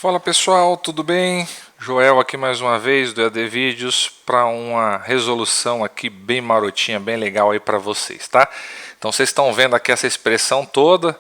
Fala pessoal, tudo bem? Joel aqui mais uma vez do EAD Vídeos para uma resolução aqui bem marotinha, bem legal aí para vocês, tá? Então vocês estão vendo aqui essa expressão toda,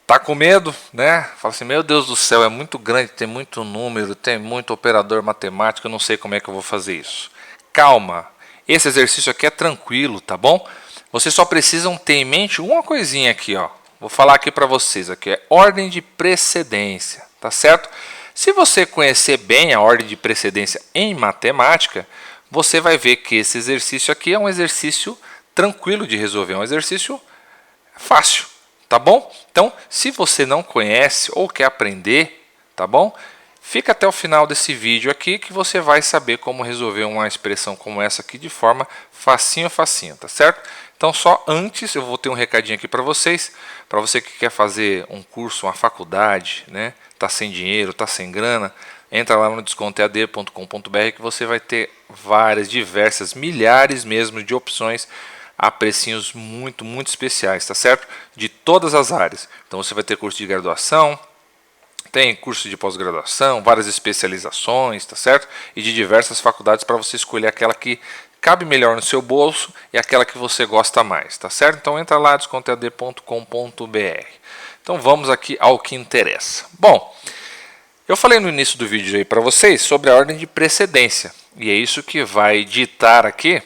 tá com medo, né? Fala assim, meu Deus do céu, é muito grande, tem muito número, tem muito operador matemático, eu não sei como é que eu vou fazer isso. Calma, esse exercício aqui é tranquilo, tá bom? Vocês só precisam ter em mente uma coisinha aqui, ó. Vou falar aqui para vocês, aqui é ordem de precedência, tá certo? Se você conhecer bem a ordem de precedência em matemática, você vai ver que esse exercício aqui é um exercício tranquilo de resolver, é um exercício fácil, tá bom? Então, se você não conhece ou quer aprender, tá bom? Fica até o final desse vídeo aqui que você vai saber como resolver uma expressão como essa aqui de forma facinho, tá certo? Então, só antes eu vou ter um recadinho aqui para vocês, para você que quer fazer um curso, uma faculdade, né? Tá sem dinheiro, tá sem grana, entra lá no descontoead.com.br que você vai ter várias, diversas, milhares mesmo de opções a precinhos muito especiais, tá certo? De todas as áreas. Então, você vai ter curso de graduação, tem curso de pós-graduação, várias especializações, tá certo? E de diversas faculdades para você escolher aquela que cabe melhor no seu bolso e aquela que você gosta mais, tá certo? Então entra lá, descontoead.com.br. Então vamos aqui ao que interessa. Bom, eu falei no início do vídeo aí para vocês sobre a ordem de precedência. E é isso que vai ditar aqui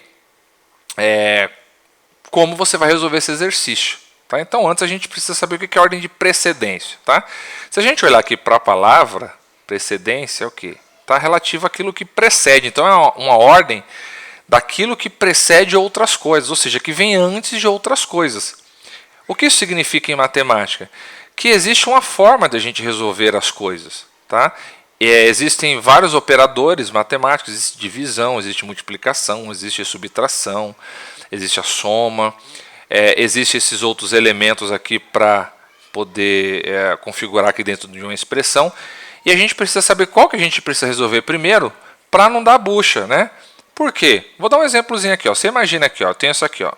como você vai resolver esse exercício. Tá? Então, antes a gente precisa saber o que é ordem de precedência. Tá? Se a gente olhar aqui para a palavra precedência, é o que? Está relativo àquilo que precede. Então, é uma ordem daquilo que precede outras coisas, ou seja, que vem antes de outras coisas. O que isso significa em matemática? Que existe uma forma de a gente resolver as coisas. Tá? Existem vários operadores matemáticos, existe divisão, existe multiplicação, existe subtração, existe a soma. Existem esses outros elementos aqui para poder configurar aqui dentro de uma expressão. E a gente precisa saber qual que a gente precisa resolver primeiro para não dar bucha, né? Por quê? Vou dar um exemplozinho aqui. Ó. Você imagina aqui, ó, tem isso aqui, ó,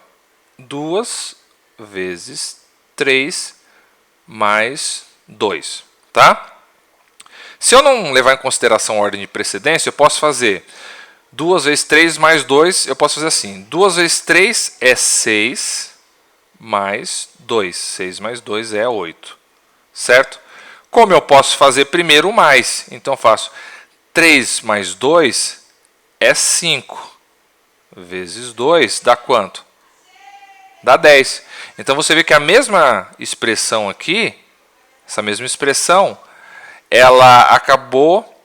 2 vezes 3 mais 2. Tá? Se eu não levar em consideração a ordem de precedência, eu posso fazer 2 vezes 3 mais 2, eu posso fazer assim. 2 vezes 3 é 6 mais 2. 6 mais 2 é 8. Certo? Como eu posso fazer primeiro o mais? Então eu faço 3 mais 2 é 5. Vezes 2 dá quanto? Dá 10. Então você vê que a mesma expressão aqui, essa mesma expressão, ela acabou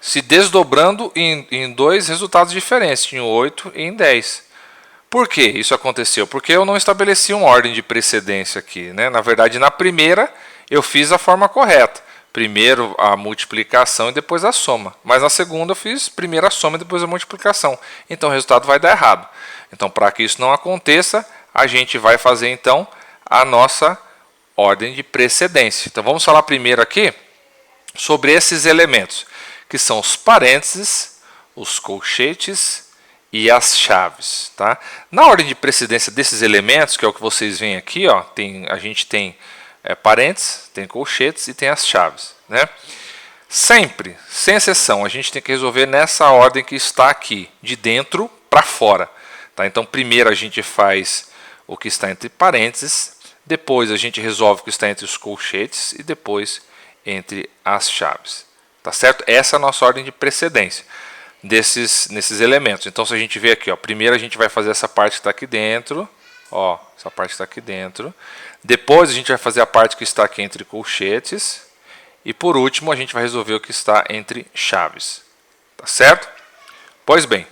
se desdobrando em dois resultados diferentes, em 8 e em 10. Por que isso aconteceu? Porque eu não estabeleci uma ordem de precedência aqui. Né? Na verdade, na primeira, eu fiz a forma correta. Primeiro a multiplicação e depois a soma. Mas na segunda, eu fiz primeiro a soma e depois a multiplicação. Então, o resultado vai dar errado. Então, para que isso não aconteça, a gente vai fazer, então, a nossa ordem de precedência. Então, vamos falar primeiro aqui sobre esses elementos, que são os parênteses, os colchetes e as chaves. Tá? Na ordem de precedência desses elementos, que é o que vocês veem aqui, ó, a gente tem parênteses, tem colchetes e tem as chaves. Né? Sempre, sem exceção, a gente tem que resolver nessa ordem que está aqui, de dentro para fora. Tá? Então, primeiro a gente faz o que está entre parênteses, depois a gente resolve o que está entre os colchetes e depois entre as chaves. Tá certo? Essa é a nossa ordem de precedência nesses elementos. Então, se a gente vê aqui, ó, primeiro a gente vai fazer essa parte que está aqui dentro. Ó, essa parte está aqui dentro. Depois a gente vai fazer a parte que está aqui entre colchetes. E por último, a gente vai resolver o que está entre chaves. Tá certo? Pois bem,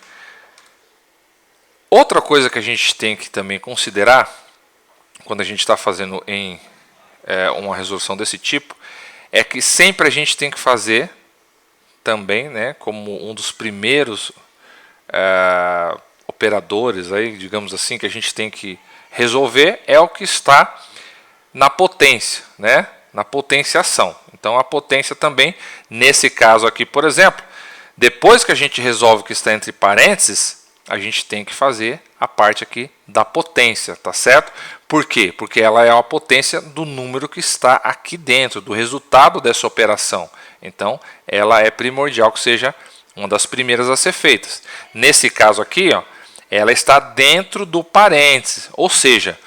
outra coisa que a gente tem que também considerar quando a gente está fazendo uma resolução desse tipo é que sempre a gente tem que fazer também, né, como um dos primeiros operadores, aí, digamos assim, que a gente tem que resolver é o que está na potência, né, na potenciação. Então, a potência também, nesse caso aqui, por exemplo, depois que a gente resolve o que está entre parênteses, a gente tem que fazer a parte aqui da potência, tá certo? Por quê? Porque ela é a potência do número que está aqui dentro, do resultado dessa operação. Então, ela é primordial que seja uma das primeiras a ser feitas. Nesse caso aqui, ó, ela está dentro do parênteses, ou seja,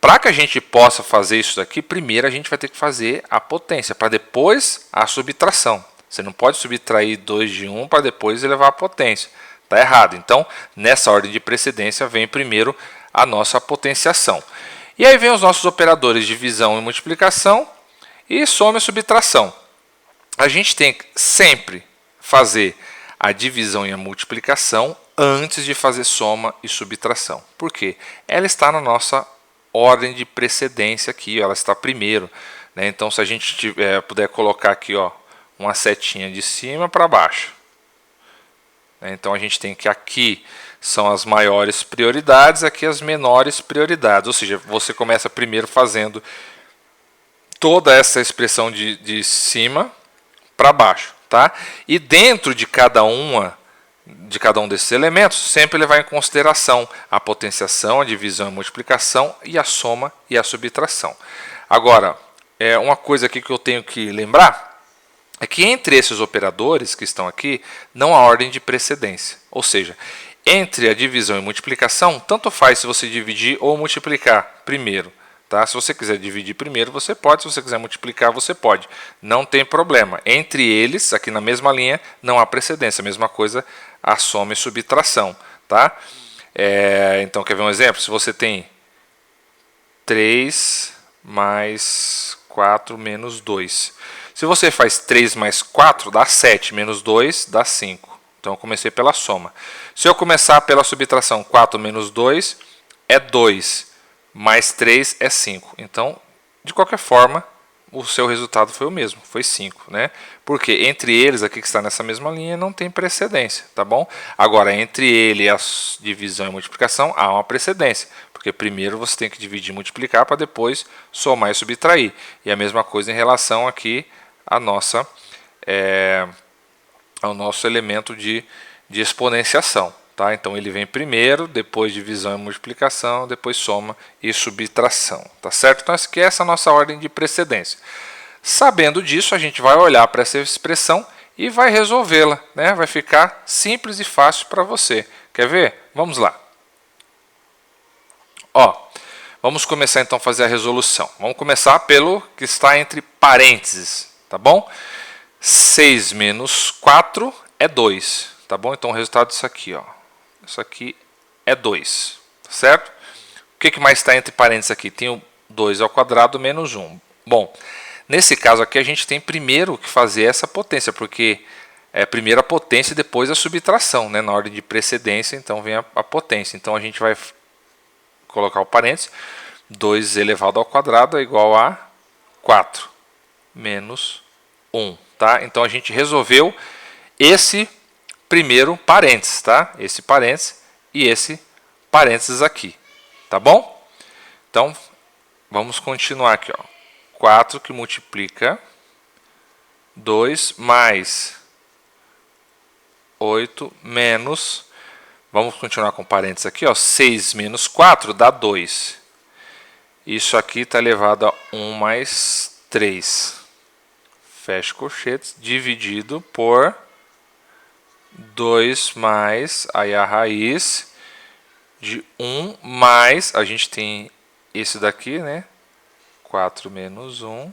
para que a gente possa fazer isso daqui, primeiro a gente vai ter que fazer a potência, para depois a subtração. Você não pode subtrair 2 de 1 para depois elevar a potência. Está errado. Então, nessa ordem de precedência, vem primeiro a nossa potenciação. E aí vem os nossos operadores de divisão e multiplicação e soma e subtração. A gente tem que sempre fazer a divisão e a multiplicação antes de fazer soma e subtração. Por quê? Ela está na nossa ordem de precedência aqui, ela está primeiro, né? Então, se a gente puder colocar aqui, ó, uma setinha de cima para baixo. Então, a gente tem que aqui são as maiores prioridades, aqui as menores prioridades. Ou seja, você começa primeiro fazendo toda essa expressão de cima para baixo, tá? E dentro de cada um desses elementos, sempre levar em consideração a potenciação, a divisão e a multiplicação e a soma e a subtração. Agora, uma coisa aqui que eu tenho que lembrar é que entre esses operadores que estão aqui, não há ordem de precedência. Ou seja, entre a divisão e multiplicação, tanto faz se você dividir ou multiplicar primeiro. Tá? Se você quiser dividir primeiro, você pode. Se você quiser multiplicar, você pode. Não tem problema. Entre eles, aqui na mesma linha, não há precedência. A mesma coisa, a soma e subtração. Tá? Então, quer ver um exemplo? Se você tem 3 mais 4 menos 2. Se você faz 3 mais 4, dá 7. Menos 2, dá 5. Então, eu comecei pela soma. Se eu começar pela subtração, 4 menos 2 é 2. Mais 3 é 5. Então, de qualquer forma, o seu resultado foi o mesmo, foi 5. Né? Porque entre eles, aqui que está nessa mesma linha, não tem precedência. Tá bom? Agora, entre ele e a divisão e multiplicação, há uma precedência. Porque primeiro você tem que dividir e multiplicar para depois somar e subtrair. E a mesma coisa em relação aqui ao nosso elemento de exponenciação. Tá? Então ele vem primeiro, depois divisão e multiplicação, depois soma e subtração. Tá certo? Então essa aqui é essa nossa ordem de precedência. Sabendo disso, a gente vai olhar para essa expressão e vai resolvê-la. Né? Vai ficar simples e fácil para você. Quer ver? Vamos lá. Ó, vamos começar então a fazer a resolução. Vamos começar pelo que está entre parênteses. Tá bom? 6 menos 4 é 2. Tá bom? Então o resultado disso aqui, ó. Isso aqui é 2, certo? O que mais está entre parênteses aqui? Tem o 2 ao quadrado menos 1. Bom, nesse caso aqui a gente tem primeiro que fazer essa potência, porque é primeiro a potência e depois a subtração, né? Na ordem de precedência, então vem a potência. Então a gente vai colocar o parênteses, 2 elevado ao quadrado é igual a 4 menos 1. Tá? Então a gente resolveu esse primeiro parênteses, tá? Esse parênteses e esse parênteses aqui, tá bom? Então, vamos continuar aqui, ó. 4 que multiplica 2 mais 8 menos, vamos continuar com parênteses aqui, ó. 6 menos 4 dá 2. Isso aqui está elevado a 1 mais 3. Fecha colchetes, dividido por 2 mais, aí a raiz de 1 mais, a gente tem esse daqui, né? 4 menos 1.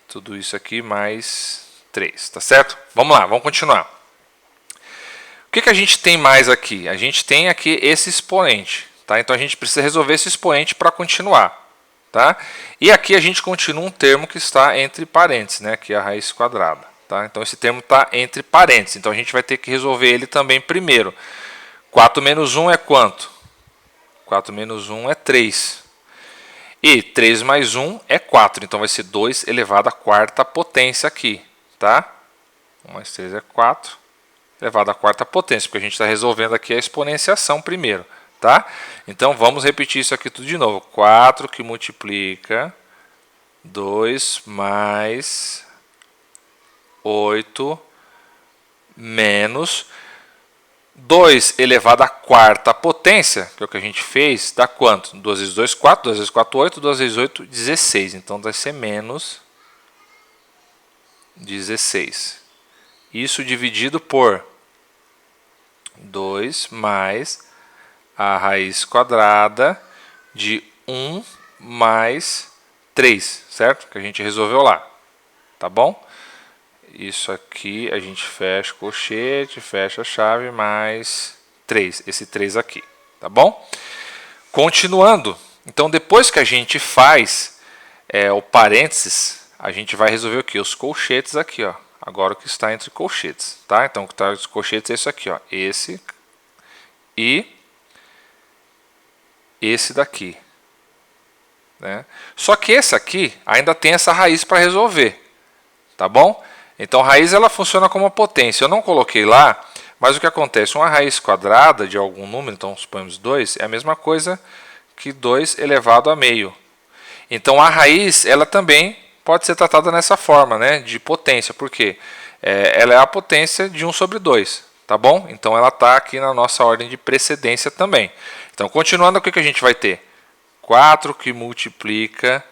Tudo isso aqui mais 3, tá certo? Vamos lá, vamos continuar. O que a gente tem mais aqui? A gente tem aqui esse expoente, tá? Então a gente precisa resolver esse expoente para continuar, tá? E aqui a gente continua um termo que está entre parênteses, né? Que é a raiz quadrada. Tá? Então esse termo está entre parênteses, então a gente vai ter que resolver ele também primeiro. 4 menos 1 é quanto? 4 menos 1 é 3. E 3 mais 1 é 4, então vai ser 2 elevado à quarta potência aqui. Tá? 1 mais 3 é 4, elevado à quarta potência, porque a gente está resolvendo aqui a exponenciação primeiro. Tá? Então vamos repetir isso aqui tudo de novo. 4 que multiplica 2 mais 8 menos 2 elevado à quarta potência, que é o que a gente fez, dá quanto? 2 vezes 2, 4, 2 vezes 4, 8, 2 vezes 8, 16. Então vai ser menos 16. Isso dividido por 2 mais a raiz quadrada de 1 mais 3, certo? Que a gente resolveu lá, tá bom? Isso aqui a gente fecha o colchete, fecha a chave, mais 3, esse 3 aqui, tá bom? Continuando, então depois que a gente faz o parênteses, a gente vai resolver o que? Os colchetes aqui, ó. Agora o que está entre colchetes, tá? Então o que está entre os colchetes é isso aqui, ó. Esse e esse daqui, né? Só que esse aqui ainda tem essa raiz para resolver, tá bom? Então a raiz ela funciona como uma potência. Eu não coloquei lá, mas o que acontece? Uma raiz quadrada de algum número, então suponhamos 2, é a mesma coisa que 2 elevado a meio. Então a raiz ela também pode ser tratada nessa forma, né, de potência, porque ela é a potência de 1 sobre 2, tá bom? Então ela está aqui na nossa ordem de precedência também. Então continuando, o que a gente vai ter? 4 que multiplica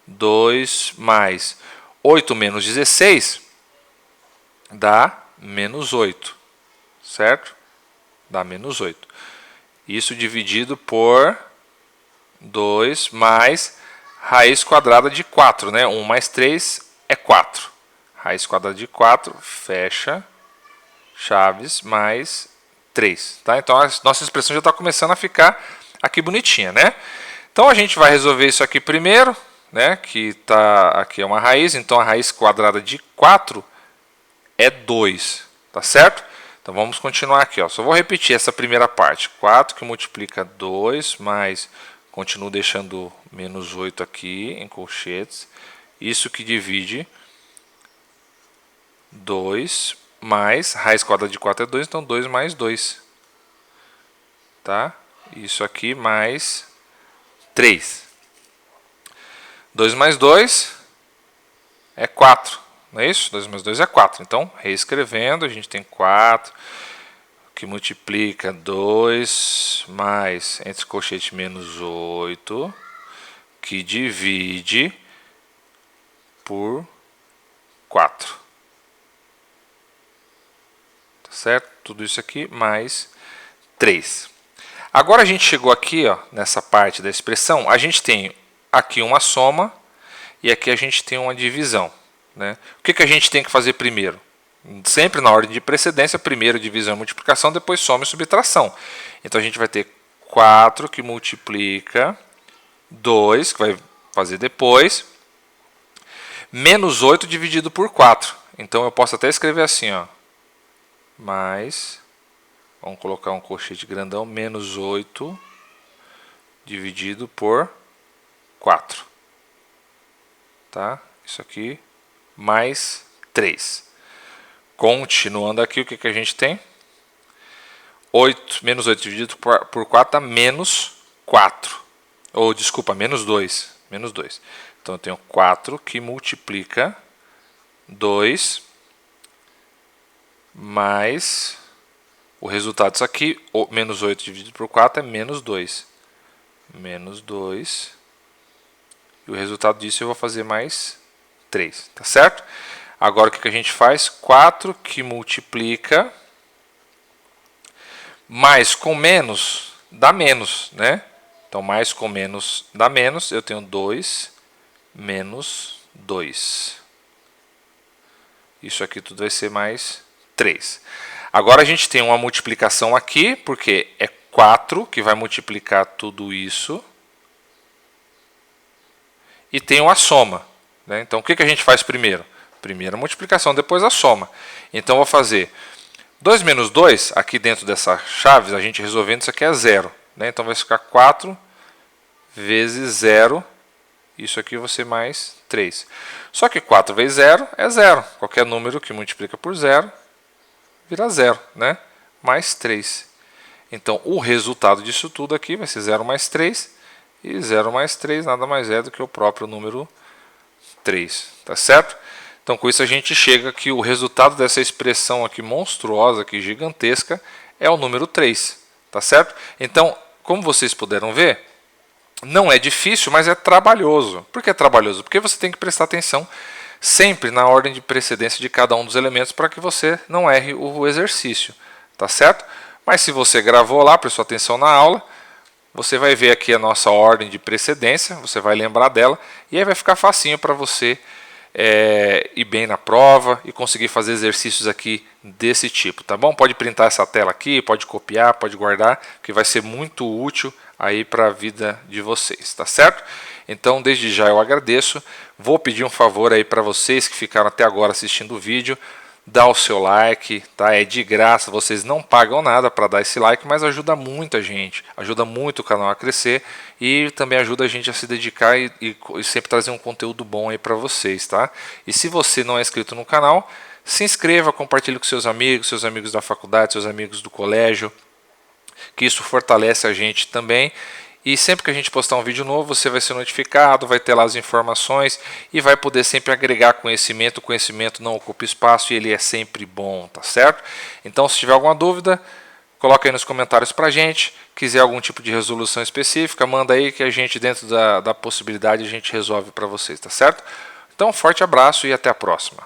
2 mais 8 menos 16 dá menos 8, certo? Dá menos 8. Isso dividido por 2 mais raiz quadrada de 4, né? 1 mais 3 é 4. Raiz quadrada de 4, fecha, chaves, mais 3. Tá? Então a nossa expressão já está começando a ficar aqui bonitinha, né? Então a gente vai resolver isso aqui primeiro, né? Que tá, aqui é uma raiz, então a raiz quadrada de 4 é 2, tá certo? Então vamos continuar aqui, ó. Só vou repetir essa primeira parte. 4 que multiplica 2 mais... Continuo deixando menos 8 aqui em colchetes. Isso que divide 2 mais, raiz quadrada de 4 é 2, então 2 mais 2. Tá? Isso aqui mais 3. 2 mais 2 é 4, não é isso? 2 mais 2 é 4. Então, reescrevendo, a gente tem 4... que multiplica 2 mais, entre colchete, menos 8, que divide por 4. Tá certo? Tudo isso aqui mais 3. Agora a gente chegou aqui, ó, nessa parte da expressão, a gente tem aqui uma soma e aqui a gente tem uma divisão, né? O que a gente tem que fazer primeiro? Sempre na ordem de precedência, primeiro divisão e multiplicação, depois soma e subtração. Então a gente vai ter 4 que multiplica 2, que vai fazer depois, menos 8 dividido por 4. Então eu posso até escrever assim, ó, mais, vamos colocar um colchete grandão, menos 8 dividido por 4. Tá? Isso aqui, mais 3. Continuando aqui, o que a gente tem? 8, menos 8 dividido por 4 dá menos 4. Ou, desculpa, menos 2. Menos 2. Então eu tenho 4 que multiplica 2 mais o resultado disso aqui, menos 8 dividido por 4 é menos 2. Menos 2. E o resultado disso eu vou fazer mais 3. Tá certo? Agora o que a gente faz? 4 que multiplica mais com menos dá menos, né? Então mais com menos dá menos. Eu tenho 2 menos 2. Isso aqui tudo vai ser mais 3. Agora a gente tem uma multiplicação aqui, porque é 4 que vai multiplicar tudo isso. E tem uma soma, né? Então o que a gente faz primeiro? Primeiro a multiplicação, depois a soma. Então eu vou fazer 2 menos 2, aqui dentro dessa chave, a gente resolvendo, isso aqui é 0. Né? Então vai ficar 4 vezes 0, isso aqui vai ser mais 3. Só que 4 vezes 0 é 0. Qualquer número que multiplica por 0 vira 0, né? Mais 3. Então o resultado disso tudo aqui vai ser 0 mais 3, e 0 mais 3 nada mais é do que o próprio número 3, tá certo? Então com isso a gente chega que o resultado dessa expressão aqui monstruosa, aqui gigantesca, é o número 3, tá certo? Então, como vocês puderam ver, não é difícil, mas é trabalhoso. Por que é trabalhoso? Porque você tem que prestar atenção sempre na ordem de precedência de cada um dos elementos para que você não erre o exercício, tá certo? Mas se você gravou lá, prestou atenção na aula, você vai ver aqui a nossa ordem de precedência, você vai lembrar dela, e aí vai ficar facinho para você ir bem na prova e conseguir fazer exercícios aqui desse tipo, tá bom? Pode printar essa tela aqui, pode copiar, pode guardar, que vai ser muito útil aí para a vida de vocês, tá certo? Então, desde já eu agradeço. Vou pedir um favor aí para vocês que ficaram até agora assistindo o vídeo, dá o seu like, tá? É de graça, vocês não pagam nada para dar esse like, mas ajuda muito a gente, ajuda muito o canal a crescer e também ajuda a gente a se dedicar e sempre trazer um conteúdo bom aí para vocês, tá? E se você não é inscrito no canal, se inscreva, compartilhe com seus amigos da faculdade, seus amigos do colégio, que isso fortalece a gente também. E sempre que a gente postar um vídeo novo, você vai ser notificado, vai ter lá as informações e vai poder sempre agregar conhecimento. O conhecimento não ocupa espaço e ele é sempre bom, tá certo? Então, se tiver alguma dúvida, coloca aí nos comentários pra gente. Quiser algum tipo de resolução específica, manda aí que a gente, dentro da possibilidade, a gente resolve para vocês, tá certo? Então, forte abraço e até a próxima.